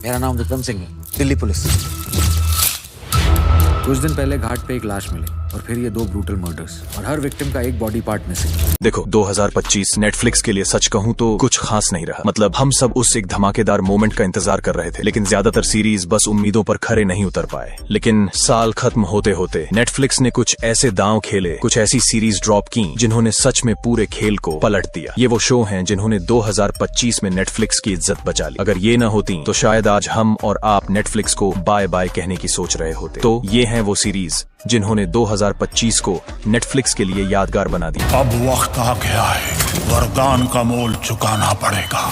मेरा नाम विक्रम सिंह है, दिल्ली पुलिस। कुछ दिन पहले घाट पे एक लाश मिली और फिर ये 2 ब्रूटल मर्डर्स और हर विक्टिम का एक बॉडी पार्ट मिसिंग। देखो 2025 नेटफ्लिक्स के लिए सच कहूँ तो कुछ खास नहीं रहा। मतलब हम सब उस एक धमाकेदार मोमेंट का इंतजार कर रहे थे, लेकिन ज्यादातर सीरीज बस उम्मीदों पर खरे नहीं उतर पाए। लेकिन साल खत्म होते होते नेटफ्लिक्स ने कुछ ऐसे दांव खेले, कुछ ऐसी सीरीज ड्रॉप की जिन्होंने सच में पूरे खेल को पलट दिया। ये वो शो हैं जिन्होंने 2025 में नेटफ्लिक्स की इज्जत बचा ली। अगर ये न होती तो शायद आज हम और आप नेटफ्लिक्स को बाय बाय कहने की सोच रहे होते। तो ये हैं वो सीरीज जिन्होंने 2025 को नेटफ्लिक्स के लिए यादगार बना दिया। अब वक्त आ गया है, वरदान का मोल चुकाना पड़ेगा।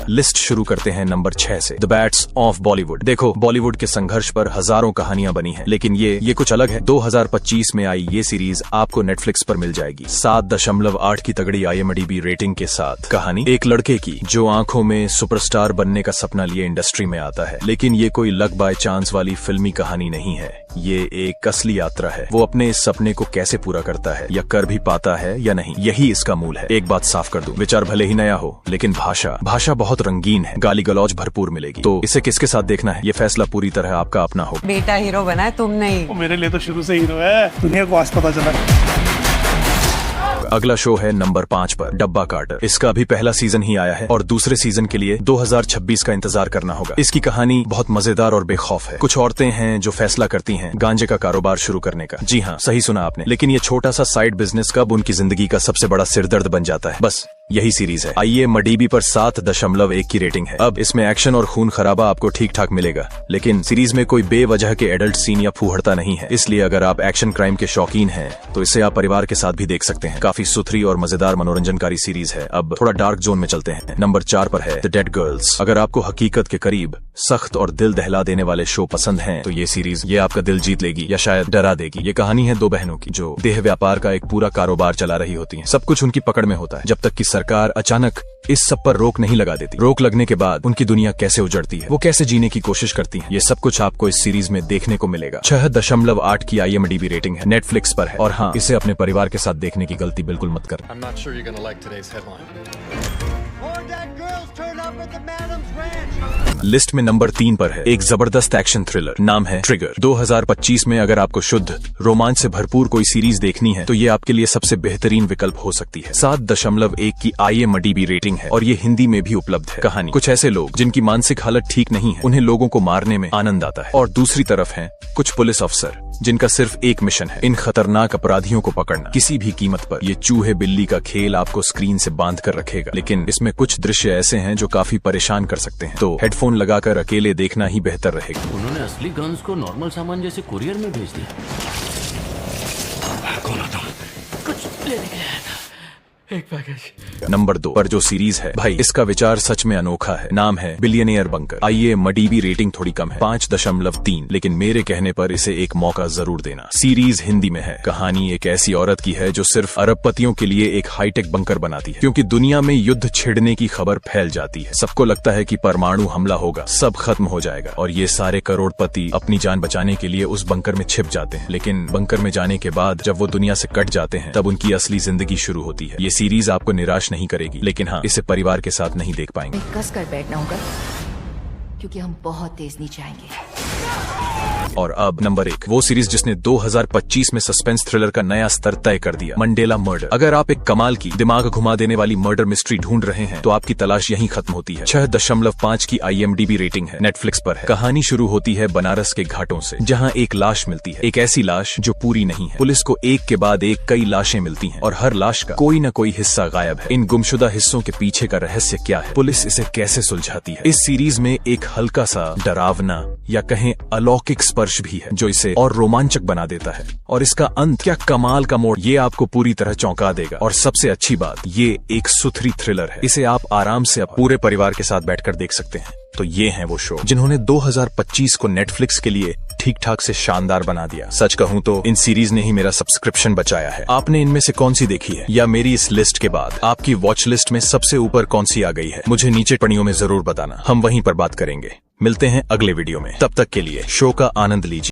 लिस्ट शुरू करते हैं नंबर 6 से, द बैट्स ऑफ बॉलीवुड। देखो बॉलीवुड के संघर्ष पर हजारों कहानियां बनी हैं, लेकिन ये कुछ अलग है। 2025 में आई ये सीरीज आपको नेटफ्लिक्स पर मिल जाएगी 7.8 की तगड़ी IMDb रेटिंग के साथ। कहानी एक लड़के की जो आंखों में सुपरस्टार बनने का सपना लिए इंडस्ट्री में आता है, लेकिन ये कोई लक बाय चांस वाली फिल्मी कहानी नहीं है। ये एक असली यात्रा है। वो अपने इस सपने को कैसे पूरा करता है, या कर भी पाता है या नहीं, यही इसका मूल है। एक बात साफ कर दूं, विचार भले ही नया हो, लेकिन भाषा बहुत रंगीन है, गाली गलौज भरपूर मिलेगी। तो इसे किसके साथ देखना है, ये फैसला पूरी तरह आपका अपना होगा। बेटा हीरो बना है, तुम नहीं। वो मेरे लिए तो शुरू से हीरो है, दुनिया को आज पता चला। अगला शो है नंबर 5 पर, डब्बा कार्टर। इसका भी पहला सीजन ही आया है और दूसरे सीजन के लिए 2026 का इंतजार करना होगा। इसकी कहानी बहुत मजेदार और बेखौफ है। कुछ औरतें हैं जो फैसला करती हैं गांजे का कारोबार शुरू करने का। जी हाँ, सही सुना आपने। लेकिन ये छोटा सा साइड बिजनेस कब उनकी जिंदगी का सबसे बड़ा सिरदर्द बन जाता है, बस यही सीरीज है। IMDb पर 7.1 की रेटिंग है। अब इसमें एक्शन और खून खराबा आपको ठीक ठाक मिलेगा, लेकिन सीरीज में कोई बेवजह के एडल्ट सीन या फूहड़ता नहीं है। इसलिए अगर आप एक्शन क्राइम के शौकीन हैं तो इसे आप परिवार के साथ भी देख सकते हैं। काफी सुथरी और मजेदार मनोरंजनकारी सीरीज है। अब थोड़ा डार्क जोन में चलते हैं। नंबर 4 पर है द डेड गर्ल्स। अगर आपको हकीकत के करीब सख्त और दिल दहला देने वाले शो पसंद हैं तो ये सीरीज ये आपका दिल जीत लेगी या शायद डरा देगी। ये कहानी है 2 बहनों की जो देह व्यापार का एक पूरा कारोबार चला रही होती हैं। सब कुछ उनकी पकड़ में होता है जब तक कि सरकार अचानक इस सब पर रोक नहीं लगा देती। रोक लगने के बाद उनकी दुनिया कैसे उजड़ती है, वो कैसे जीने की कोशिश करती है, ये सब कुछ आपको इस सीरीज में देखने को मिलेगा। 6.8 की IMDb रेटिंग है, नेटफ्लिक्स पर है। और हाँ, इसे अपने परिवार के साथ देखने की गलती बिल्कुल मत कर। लिस्ट में नंबर 3 पर है एक जबरदस्त एक्शन थ्रिलर, नाम है ट्रिगर। 2025 में अगर आपको शुद्ध रोमांच से भरपूर कोई सीरीज देखनी है तो ये आपके लिए सबसे बेहतरीन विकल्प हो सकती है। 7.1 की IMDb रेटिंग है और ये हिंदी में भी उपलब्ध है। कहानी कुछ ऐसे लोग जिनकी मानसिक हालत ठीक नहीं है, उन्हें लोगों को मारने में आनंद आता है, और दूसरी तरफ है कुछ पुलिस अफसर जिनका सिर्फ एक मिशन है, इन खतरनाक अपराधियों को पकड़ना किसी भी कीमत पर। ये चूहे बिल्ली का खेल आपको स्क्रीन से बांध कर रखेगा, लेकिन इसमें कुछ दृश्य ऐसे हैं जो काफी परेशान कर सकते हैं, तो हेडफोन लगाकर अकेले देखना ही बेहतर रहेगा। उन्होंने असली गन्स को नॉर्मल सामान जैसे कुरियर में भेज दिया। कौन आता? कुछ लेने गया था, एक पैकेज। नंबर 2 पर जो सीरीज है भाई, इसका विचार सच में अनोखा है। नाम है बिलियनियर बंकर। IMDb रेटिंग थोड़ी कम है, 5.3, लेकिन मेरे कहने पर इसे एक मौका जरूर देना। सीरीज हिंदी में है। कहानी एक ऐसी औरत की है जो सिर्फ अरबपतियों के लिए एक हाईटेक बंकर बनाती है, क्योंकि दुनिया में युद्ध छिड़ने की खबर फैल जाती है। सबको लगता है कि परमाणु हमला होगा, सब खत्म हो जाएगा, और ये सारे करोड़पति अपनी जान बचाने के लिए उस बंकर में छिप जाते हैं। लेकिन बंकर में जाने के बाद जब वो दुनिया से कट जाते हैं तब उनकी असली जिंदगी शुरू होती है। ये सीरीज आपको निराश नहीं करेगी, लेकिन हाँ, इसे परिवार के साथ नहीं देख पाएंगे। कस कर बैठना होगा क्योंकि हम बहुत तेज नीचे आएंगे। और अब नंबर 1 वो सीरीज जिसने 2025 में सस्पेंस थ्रिलर का नया स्तर तय कर दिया, मंडेला मर्डर। अगर आप एक कमाल की दिमाग घुमा देने वाली मर्डर मिस्ट्री ढूंढ रहे हैं तो आपकी तलाश यहीं खत्म होती है। 6.5 की IMDb रेटिंग है, नेटफ्लिक्स पर है। कहानी शुरू होती है बनारस के घाटों से, जहां एक लाश मिलती है, एक ऐसी लाश जो पूरी नहीं है। पुलिस को एक के बाद एक कई लाशें मिलती हैं और हर लाश का कोई न कोई हिस्सा गायब है। इन गुमशुदा हिस्सों के पीछे का रहस्य क्या है, पुलिस इसे कैसे सुलझाती है। इस सीरीज में एक हल्का सा डरावना या कहें अलौकिक स्पर्श भी है जो इसे और रोमांचक बना देता है, और इसका अंत क्या कमाल का मोड़, ये आपको पूरी तरह चौंका देगा। और सबसे अच्छी बात, ये एक सुथरी थ्रिलर है, इसे आप आराम से पूरे परिवार के साथ बैठकर देख सकते हैं। तो ये हैं वो शो जिन्होंने 2025 को नेटफ्लिक्स के लिए ठीक ठाक से शानदार बना दिया। सच कहूँ तो इन सीरीज ने ही मेरा सब्सक्रिप्शन बचाया है। आपने इनमें से कौन सी देखी है, या मेरी इस लिस्ट के बाद आपकी वॉच लिस्ट में सबसे ऊपर कौन सी आ गई है, मुझे नीचे टिप्पणियों में जरूर बताना। हम वहीं पर बात करेंगे। मिलते हैं अगले वीडियो में, तब तक के लिए शो का आनंद लीजिए।